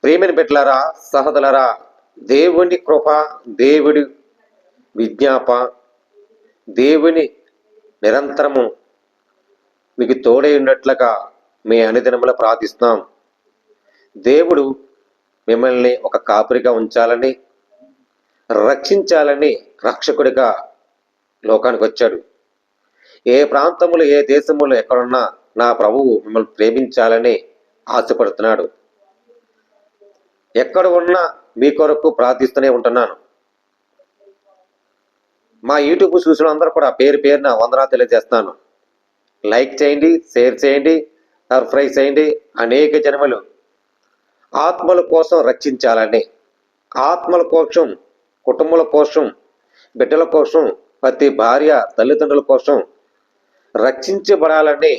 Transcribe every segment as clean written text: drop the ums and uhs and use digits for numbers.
ప్రియమైన బిడ్డలారా, సహోదరులారా, దేవుని కృప, దేవుడి విజ్ఞాప, దేవుని నిరంతరము మీకు తోడై ఉన్నట్లుగా మీ అనుదినములో ప్రార్థిస్తున్నాం. దేవుడు మిమ్మల్ని ఒక కాపురిగా ఉంచాలని, రక్షించాలని రక్షకుడిగా లోకానికి వచ్చాడు. ఏ ప్రాంతములు, ఏ దేశములు ఎక్కడున్నా నా ప్రభువు మిమ్మల్ని ప్రేమించాలని ఆశపడుతున్నాడు. ఎక్కడ ఉన్నా మీ కొరకు ప్రార్థిస్తూనే ఉంటున్నాను. మా యూట్యూబ్ చూసిన అందరూ కూడా పేరు పేరున వందనాలు తెలియజేస్తున్నాను. లైక్ చేయండి, షేర్ చేయండి, సబ్స్క్రైబ్ చేయండి. అనేక జన్మలు ఆత్మల కోసం రక్షించాలని, ఆత్మల కోసం, కుటుంబాల కోసం, బిడ్డల కోసం, ప్రతి భార్య తల్లిదండ్రుల కోసం రక్షించబడాలని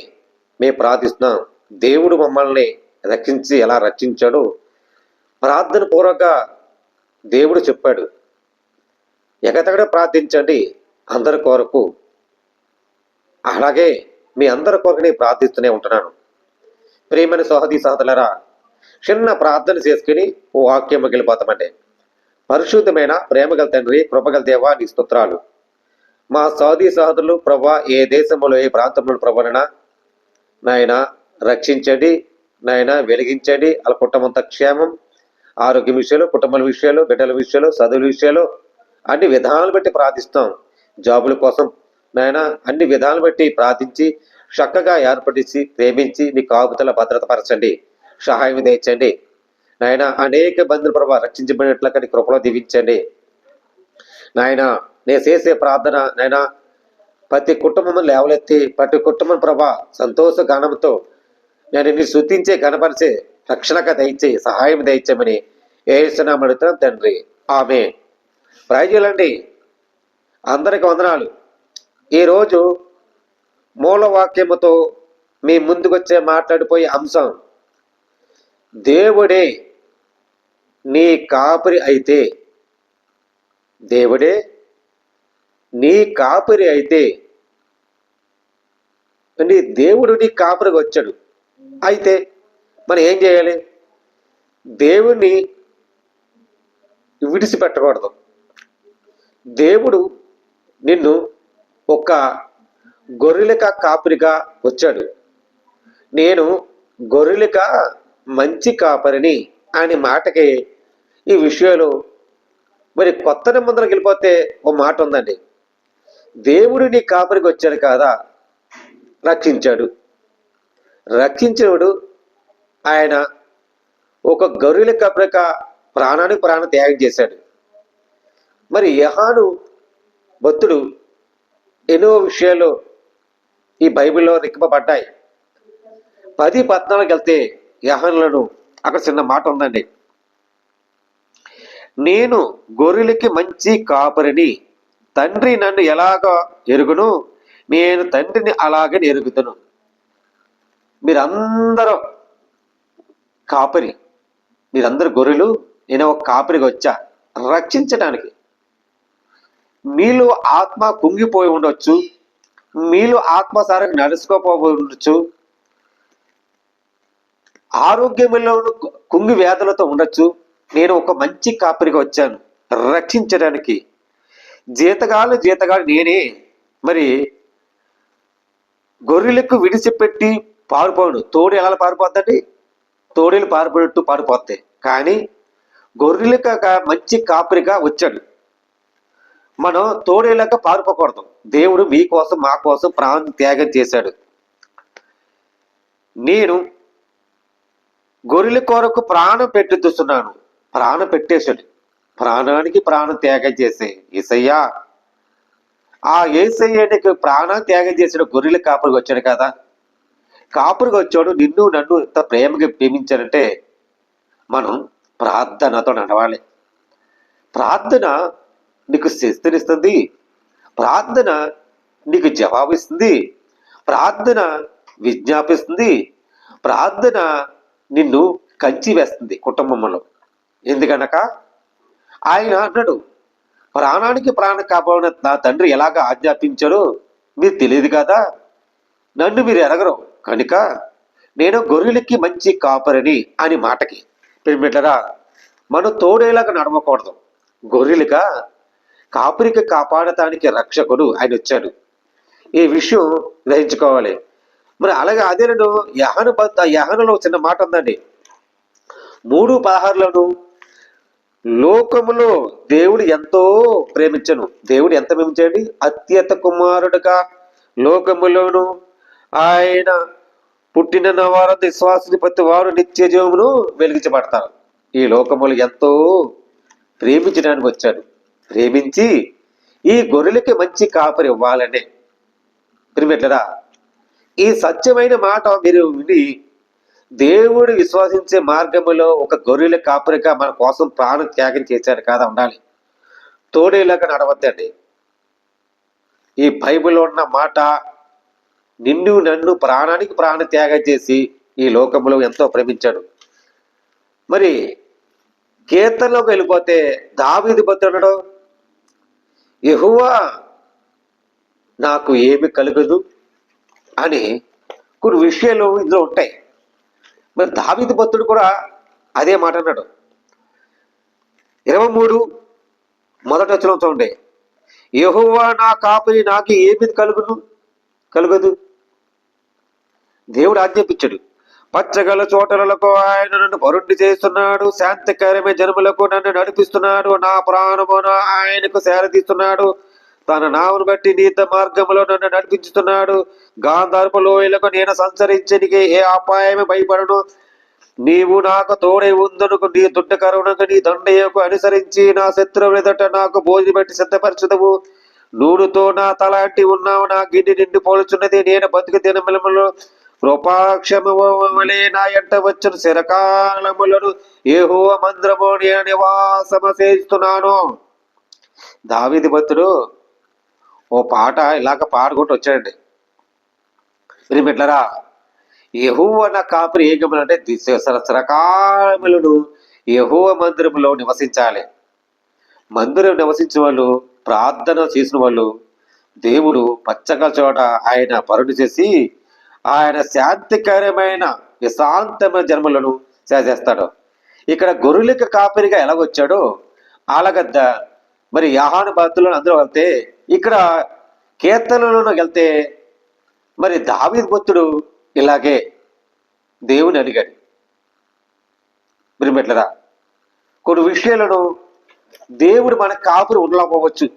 మేము ప్రార్థిస్తున్నాం. దేవుడు మమ్మల్ని రక్షించి ఎలా రక్షించాడో ప్రార్థన పూర్వక దేవుడు చెప్పాడు. ఎగతగడ ప్రార్థించండి అందరి కొరకు. అలాగే మీ అందరి కొరకు నేను ప్రార్థిస్తూనే ఉంటున్నాను. ప్రియమైన సహోదరి సహోదరులారా, చిన్న ప్రార్థన చేసుకుని ఓ వాక్యం వెళ్ళిపోతామండి. పరిశుద్ధమైన ప్రేమగల తండ్రి, కృపగల దేవా, నీ స్తోత్రాలు. మా సహోదరి సహోదరులు ప్రభా, ఏ దేశంలో ఏ ప్రాంతంలో ప్రభువైనా నాయన రక్షించండి, నాయన వెలిగించండి. వాళ్ళ కుటుంబంతో క్షేమం, ఆరోగ్య విషయాలు, కుటుంబాల విషయాలు, బిడ్డల విషయాలు, చదువుల విషయాలు అన్ని విధానాలు బట్టి ప్రార్థిస్తాం. జాబుల కోసం నాయన అన్ని విధాలు బట్టి ప్రార్థించి చక్కగా ఏర్పడిచి ప్రేమించి నీ కాపుతల భద్రతపరచండి, సహాయం తెచ్చండి నాయన. అనేక బంధువుల ప్రభావ రక్షించబడినట్లుగా నీ కృపలో దీవించండి నాయన. నేను చేసే ప్రార్థన నాయన, ప్రతి కుటుంబం లేవలెత్తి ప్రతి కుటుంబం ప్రభా సంతోష గానంతో నేను నీ శుద్ధించే గణపరిచే రక్షణగా దయచే సహాయం దయచేయమని యేసునామమున అడుగుతున్నాం తండ్రి, ఆమేన్. ప్రైజులండి, అందరికి వందనాలు. ఈరోజు మూలవాక్యముతో మీ ముందుకొచ్చే మాట్లాడిపోయే అంశం, దేవుడే నీ కాపరి అయితే, దేవుడే నీ కాపరి అయితే, నీ దేవుడు నీ కాపరిగా వచ్చాడు. అయితే మనం ఏం చేయాలి? దేవుణ్ణి విడిచిపెట్టకూడదు. దేవుడు నిన్ను ఒక గొర్రెలక కాపరిగా వచ్చాడు. నేను గొర్రెలక మంచి కాపరిని అనే మాటకి ఈ విషయాలు మరి కొత్త నిబంధనకి వెళ్ళిపోతే ఓ మాట ఉందండి. దేవుడు నీ కాపరికి వచ్చాడు కాదా, రక్షించాడు. రక్షించినప్పుడు ఆయన ఒక గొర్రెల కాపరిక ప్రాణానికి ప్రాణం త్యాగం చేశాడు. మరి యోహాను భక్తుడు ఎన్నో విషయాలు ఈ బైబిల్లో రిక్కబడ్డాయి. 10:14 వెళ్తే యోహానులను అక్కడ చిన్న మాట ఉందండి. నేను గొర్రెలకి మంచి కాపరిని, తండ్రి నన్ను ఎలాగ ఎరుగును, నేను తండ్రిని అలాగని ఎరుగుతాను. మీరందరూ కాపరి, మీరందరూ గొర్రెలు, నేను ఒక కాపరిగా వచ్చా రక్షించడానికి. మీలో ఆత్మ కుంగిపోయి ఉండొచ్చు, మీలో ఆత్మసారంగా నడుచుకోపోయి ఉండొచ్చు, ఆరోగ్యంలో కుంగి వ్యాధులతో ఉండొచ్చు. నేను ఒక మంచి కాపరిగా వచ్చాను రక్షించడానికి. జీతగాళ్ళు నేనే. మరి గొర్రెలకు విడిచిపెట్టి పారిపోను. తోడు ఎలా పారిపోద్దండి? తోడేలు పారిపోయినట్టు పారిపోతాయి. కానీ గొర్రెలకు మంచి కాపరిగా వచ్చాడు. మనం తోడేలాగా పారిపోకూడదు. దేవుడు మీకోసం మా కోసం ప్రాణం త్యాగం చేశాడు. నేను గొర్రెల కొరకు ప్రాణం పెట్టుతున్నాను. ప్రాణం పెట్టేశాడు. ప్రాణానికి ప్రాణం త్యాగం చేసే యేసయ్యా, ఆ యేసయ్యకి ప్రాణం త్యాగం చేసిన గొర్రెల కాపురికి వచ్చాడు కదా. కాపురికి వచ్చాడు, నిన్ను నన్ను ఎంత ప్రేమగా ప్రేమించాడంటే మనం ప్రార్థనతో నడవాలి. ప్రార్థన నీకు శక్తినిస్తుంది, ప్రార్థన నీకు జవాబిస్తుంది, ప్రార్థన విజ్ఞాపిస్తుంది, ప్రార్థన నిన్ను కంచి వేస్తుంది కుటుంబంలో. ఎందుకనక ఆయన అన్నాడు, ప్రాణానికి ప్రాణం కాపాడిన నా తండ్రి ఎలాగ ఆజ్ఞాపించారో మీరు తెలియదు కదా, నన్ను మీరు ఎరగరు కనుక నేను గొర్రెలకి మంచి కాపరిని అని మాటకి బిడ్డలారా, మనం తోడేలాగా నడవకూడదు. గొర్రెలుగా కాపురికి కాపాడటానికి రక్షకుడు ఆయన వచ్చాడు. ఈ విషయం గ్రహించుకోవాలి. మరి అలాగే అదే నేను యహనులో చిన్న మాట ఉందండి. 3:16లోను లోకములో దేవుడు ఎంతో ప్రేమించను. దేవుడు ఎంత ప్రేమించండి? అత్యత కుమారుడుగా లోకములోను ఆయన పుట్టిన వారు విశ్వాసుని ప్రతి వారు నిత్య జీవమును వెలిగించబడతారు. ఈ లోకములు ఎంతో ప్రేమించడానికి వచ్చాడు. ప్రేమించి ఈ గొర్రెలకి మంచి కాపరి ఇవ్వాలనే. ప్రియమిత్రులారా, ఈ సత్యమైన మాట మీరు విని దేవుడు విశ్వసించే మార్గంలో ఒక గొర్రెల కాపరిగా మన కోసం ప్రాణం త్యాగం చేశాడు కాదా ఉండాలి. తోడేలాగా నడవద్దండి. ఈ బైబిల్లో ఉన్న మాట నిన్ను నన్ను ప్రాణానికి ప్రాణ త్యాగం చేసి ఈ లోకంలో ఎంతో ప్రేమించాడు. మరి కీర్తనలోకి వెళ్ళిపోతే దావీదు భక్తుడు, యెహోవా నాకు ఏమి కలుగదు అని కొన్ని విషయాలు ఇందులో ఉంటాయి. మరి దావీదు భక్తుడు కూడా అదే మాట అన్నాడు. 23 మొదటి వచనంతో ఉండే, యెహోవా నా కాపరి నాకు ఏమి కలుగదు. దేవుడు ఆజ్ఞాపించాడు. పచ్చగల చోటలకు ఆయన నన్ను పరుండి చేస్తున్నాడు, శాంతికరమైన జనములకు నన్ను నడిపిస్తున్నాడు, నా ప్రాణమున ఆయనకు సేరదీస్తున్నాడు, తన నామను బట్టి నీత మార్గంలో నన్ను నడిపించుతున్నాడు. గాంధారపు లోయలకు నేను సంచరించడానికి ఏ అపాయమే భయపడను. నీవు నాకు తోడై ఉందనుకు నీ దుడ్డ కరుణకు నీ దండయ్యకు అనుసరించి నా శత్రువుల ఎదుట నాకు భోజనం పెట్టి సిద్ధపరచుదవు. నూనెతో నా తల అంటి ఉన్నావు, నా గిన్నె నిండి పోల్చున్నది. నేను బతుకు దినములలో కృపాక్షమలే నా ఎంట వచ్చిన శిరకాలములను యెహోవా మందిరము నేను నివాసము చేస్తున్నాను. దావీదు భక్తుడు ఓ పాట ఇలాగ పాడుకుంటూ వచ్చాడండి. ప్రియమిత్రులారా, యెహోవా నా కాపరి ఏగములంటే శిరకాలములను యెహోవా మందిరములో నివసించాలి. మందిరం నివసించిన వాళ్ళు, ప్రార్థన చేసిన వాళ్ళు, దేవుడు పచ్చగా చోట ఆయన పరుడు చేసి ఆయన శాంతికరమైన విశాంతమైన జన్మలను చేస్తాడు. ఇక్కడ గొర్రెలకు కాపరిగా ఎలాగొచ్చాడో అలాగద్ద మరి యోహాను భక్తులను అందరూ వెళ్తే, ఇక్కడ కీర్తనలను వెళ్తే మరి దావీదు భక్తుడు ఇలాగే దేవుని అడిగాడు. ప్రియమిత్రులారా, కొన్ని విషయాలను దేవుడు మన కాపురి ఉండలేకపోవచ్చు.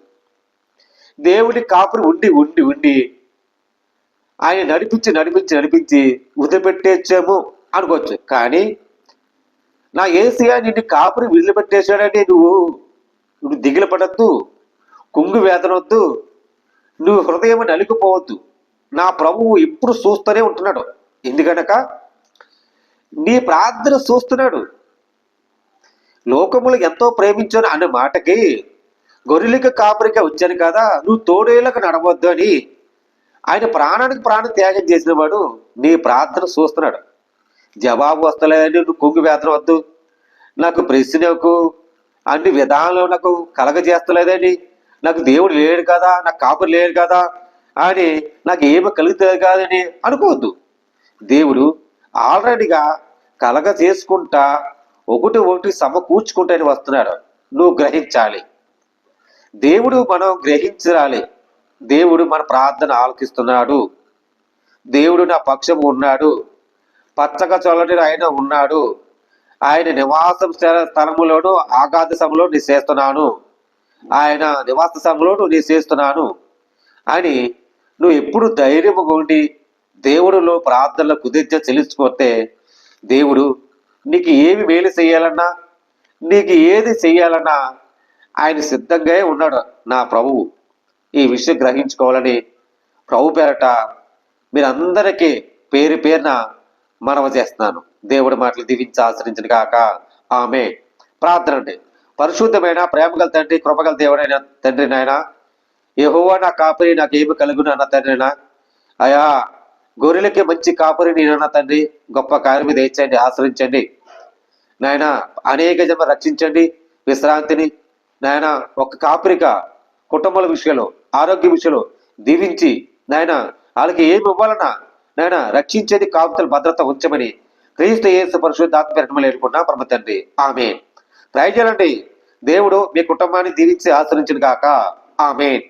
దేవుడి కాపురి ఉండి ఆయన నడిపించి వదిలిపెట్టేచ్చాము అనుకోవచ్చు. కానీ నా యేసయ్య నిన్ను కాపురి వదిలిపెట్టేశాడని నువ్వు దిగులు పడద్దు, కుంగు వేదనొద్దు, నువ్వు హృదయం నలిగిపోవద్దు. నా ప్రభువు ఎప్పుడు చూస్తూనే ఉంటున్నాడు. ఎందుకనక నీ ప్రార్థన చూస్తున్నాడు. లోకములు ఎంతో ప్రేమించాను అనే మాటకి గొర్రెలకు కాపరిగా వచ్చాను కదా, నువ్వు తోడేలకు నడవద్దు అని ఆయన ప్రాణానికి ప్రాణం త్యాగం చేసిన వాడు నీ ప్రార్థన చూస్తున్నాడు. జవాబు వస్తలేదని నువ్వు కుంగు వేదన వద్దు, నాకు ప్రశ్నకు అన్ని విధానాలు నాకు కలగజేస్తలేదని, నాకు దేవుడు లేడు కదా, నాకు కాపురు లేడు కదా అని, నాకు ఏమి కలుగుతుంది కాదని అనుకోవద్దు. దేవుడు ఆల్రెడీగా కలగ చేసుకుంటా ఒకటి సమకూర్చుకుంటాని వస్తున్నాడు. నువ్వు గ్రహించాలి. దేవుడు మనం గ్రహించాలి. దేవుడు మన ప్రార్థన ఆలకిస్తున్నాడు. దేవుడు నా పక్షం ఉన్నాడు. పచ్చక చొల్లటి ఆయన ఉన్నాడు. ఆయన నివాసం స్థలములోను ఆగాధ సమలో నీ చేస్తున్నాను, ఆయన నివాస సమయంలో నీ చేస్తున్నాను అని నువ్వు ఎప్పుడు ధైర్యముగా ఉండి దేవుడిలో ప్రార్థనలో కుదిర్చ చెల్లించుకుంటే దేవుడు నీకు ఏమి మేలు చేయాలన్నా, నీకు ఏది చెయ్యాలన్నా ఆయన సిద్ధంగా ఉన్నాడు నా ప్రభువు. ఈ విషయం గ్రహించుకోవాలని ప్రభు పేరట మీరందరికీ పేరు పేరున మనవి చేస్తున్నాను. దేవుడి మాటలు దీవించి ఆచరించను కాక ఆమె. ప్రార్థన అండి. పరిశుద్ధమైన ప్రేమగల తండ్రి, కృపగల దేవుడైన తండ్రి నాయన, యెహోవా నా కాపరి నాకు ఏమి కలుగును అన్న తండ్రినా, అయా గొర్రెలకి మంచి కాపరి నేనన్న తండ్రి, గొప్ప కార్యం దయచేయండి, ఆశ్రయించండి నాయన. అనేక జన్మ రక్షించండి, విశ్రాంతిని నాయన ఒక కాపరిగా కుటుంబాల విషయంలో, ఆరోగ్య విషయంలో దీవించి నాయన వాళ్ళకి ఏమి ఇవ్వాలన్నా నాయన రక్షించేది కాపుతల భద్రత ఉంచమని క్రీస్తు యేసు పరిశుద్ధాత్మ పేరిట వేడుకున్నా పరమ తండ్రి, ఆమేన్. ప్రయోజనండి. దేవుడు మీ కుటుంబాన్ని దీవించి ఆశ్రయించును గాక. ఆమేన్.